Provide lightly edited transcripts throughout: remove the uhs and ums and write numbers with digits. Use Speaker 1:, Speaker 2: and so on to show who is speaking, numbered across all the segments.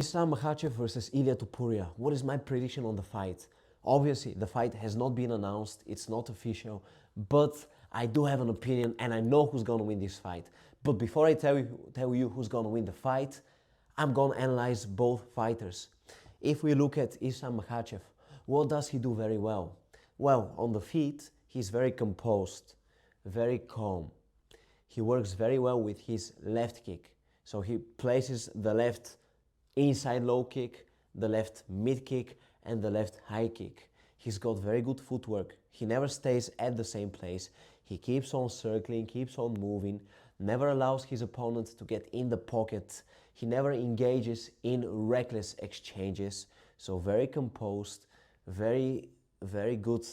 Speaker 1: Islam Makhachev versus Ilia Topuria. What is my prediction on the fight? Obviously, the fight has not been announced, it's not official, but I do have an opinion and I know who's gonna win this fight. But before I tell you who's gonna win the fight, I'm gonna analyze both fighters. If we look at Islam Makhachev, what does he do very well? Well, on the feet, he's very composed, very calm. He works very well with his left kick. So he places the left inside low kick, the left mid kick, and the left high kick. He's got very good footwork. He never stays at the same place. He keeps on circling, keeps on moving, never allows his opponent to get in the pocket. He never engages in reckless exchanges. So very composed, very good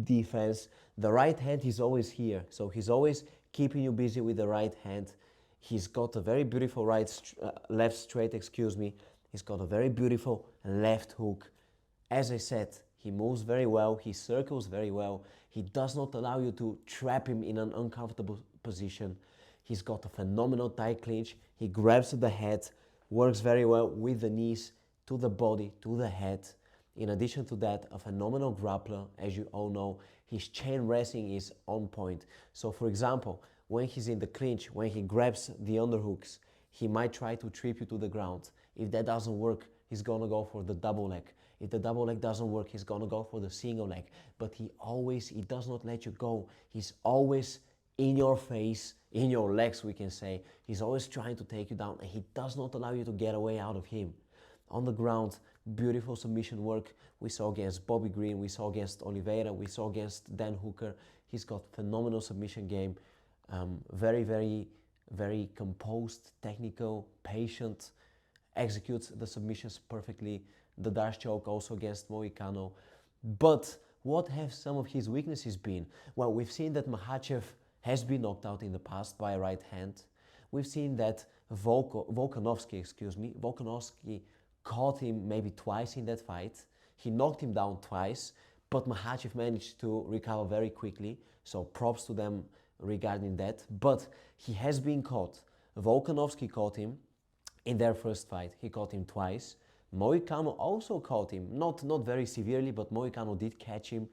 Speaker 1: defense. The right hand is always here. So he's always keeping you busy with the right hand. He's got a very beautiful left straight, He's got a very beautiful left hook. As I said, he moves very well, he circles very well. He does not allow you to trap him in an uncomfortable position. He's got a phenomenal tight clinch. He grabs the head, works very well with the knees, to the body, to the head. In addition to that, a phenomenal grappler, as you all know. His chain wrestling is on point. So for example, when he's in the clinch, when he grabs the underhooks, he might try to trip you to the ground. If that doesn't work, he's gonna go for the double leg. If the double leg doesn't work, he's gonna go for the single leg. But he does not let you go. He's always in your face, in your legs, we can say. He's always trying to take you down, and he does not allow you to get away out of him. On the ground, beautiful submission work. We saw against Bobby Green, we saw against Oliveira, we saw against Dan Hooker. He's got phenomenal submission game. Very composed, technical, patient, executes the submissions perfectly. The dash choke also against Moicano. But what have some of his weaknesses been? Well, we've seen that Makhachev has been knocked out in the past by a right hand. We've seen that Volkanovski caught him maybe twice in that fight. He knocked him down twice, but Makhachev managed to recover very quickly. So props to them regarding that. But he has been caught. Volkanovski caught him in their first fight. He caught him twice. Moicano also caught him, not very severely, but Moicano did catch him.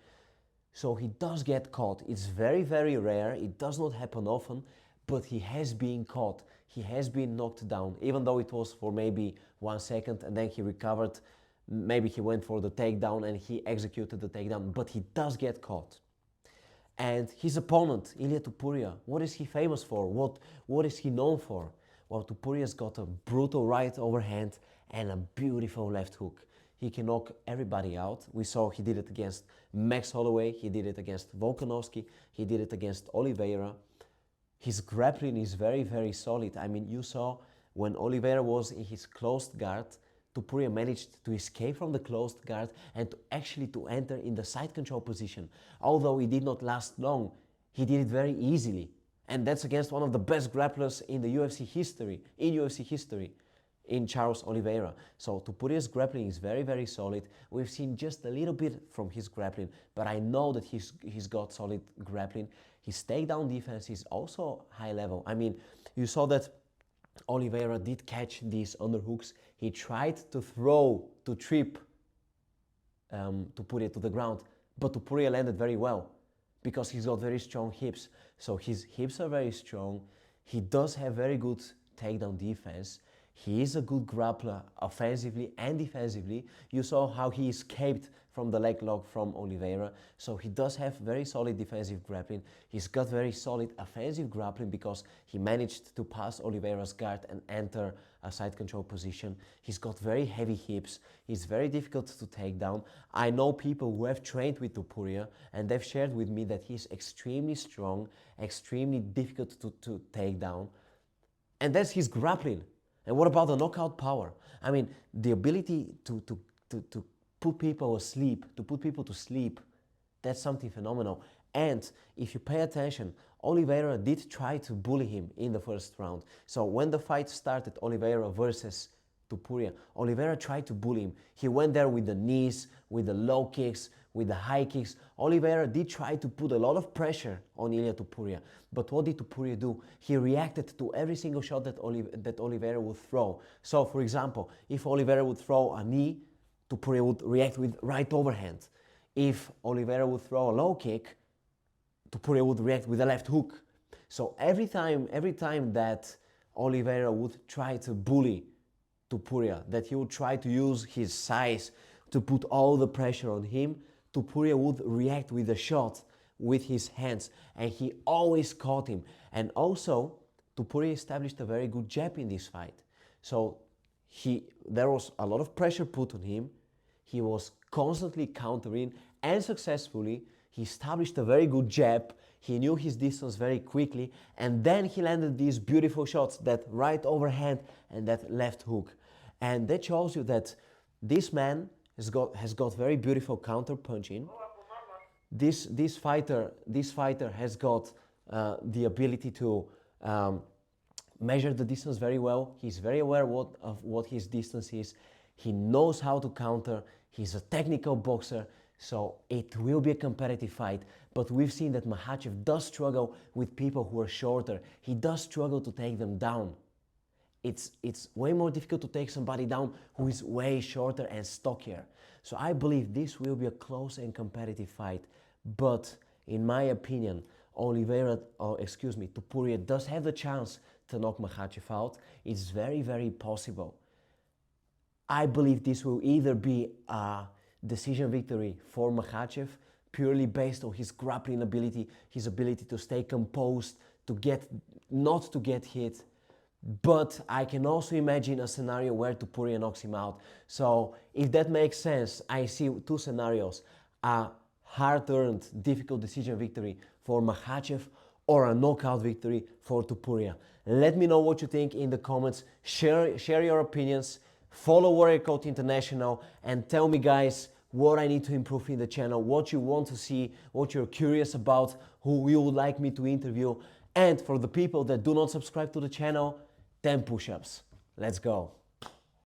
Speaker 1: So he does get caught. It's very rare. It does not happen often, but he has been caught. He has been knocked down, even though it was for maybe 1 second, and then he recovered. Maybe he went for the takedown and he executed the takedown, but he does get caught. And his opponent, Ilia Topuria, what is he famous for? What is he known for? Well, Tupuria's got a brutal right overhand and a beautiful left hook. He can knock everybody out. We saw he did it against Max Holloway, he did it against Volkanovski, he did it against Oliveira. His grappling is very solid. I mean, you saw when Oliveira was in his closed guard, Topuria managed to escape from the closed guard and to enter in the side control position. Although it did not last long, he did it very easily. And that's against one of the best grapplers in the UFC history, in Charles Oliveira. So Tupuria's grappling is very solid. We've seen just a little bit from his grappling, but I know that he's got solid grappling. His takedown defense is also high level. I mean, you saw that Oliveira did catch these underhooks. He tried to trip Topuria to the ground, but Topuria landed very well because he's got very strong hips. So his hips are very strong. He does have very good takedown defense. He is a good grappler offensively and defensively. You saw how he escaped from the leg lock from Oliveira. So he does have very solid defensive grappling. He's got very solid offensive grappling because he managed to pass Oliveira's guard and enter a side control position. He's got very heavy hips. He's very difficult to take down. I know people who have trained with Topuria and they've shared with me that he's extremely strong, extremely difficult to take down. And that's his grappling. And what about the knockout power? I mean, the ability to put people asleep, to put people to sleep, that's something phenomenal. And if you pay attention, Oliveira did try to bully him in the first round. So when the fight started, Oliveira versus Topuria, Oliveira tried to bully him. He went there with the knees, with the low kicks, with the high kicks. Oliveira did try to put a lot of pressure on Ilia Topuria, but what did Topuria do? He reacted to every single shot that Oliveira would throw. So, for example, if Oliveira would throw a knee, Topuria would react with right overhand. If Oliveira would throw a low kick, Topuria would react with a left hook. So every time that Oliveira would try to bully Topuria, that he would try to use his size to put all the pressure on him, Topuria would react with a shot with his hands, and he always caught him. And also, Topuria established a very good jab in this fight. So there was a lot of pressure put on him. He was constantly countering, and successfully he established a very good jab. He knew his distance very quickly, and then he landed these beautiful shots, that right overhand and that left hook. And that shows you that this man has got very beautiful counter punching. This fighter has got the ability to measure the distance very well. He's very aware of what his distance is. He knows how to counter. He's a technical boxer, so it will be a competitive fight. But we've seen that Makhachev does struggle with people who are shorter. He does struggle to take them down. It's way more difficult to take somebody down who is way shorter and stockier. So I believe this will be a close and competitive fight. But in my opinion, Topuria does have the chance to knock Makhachev out. It's very, very possible. I believe this will either be a decision victory for Makhachev, purely based on his grappling ability, his ability to stay composed, not to get hit. But I can also imagine a scenario where Topuria knocks him out. So if that makes sense, I see two scenarios: a hard-earned, difficult decision victory for Makhachev, or a knockout victory for Topuria. Let me know what you think in the comments. Share your opinions. Follow Warrior Code International, and tell me, guys, what I need to improve in the channel, what you want to see, what you're curious about, who you would like me to interview. And for the people that do not subscribe to the channel, 10 push-ups. Let's go.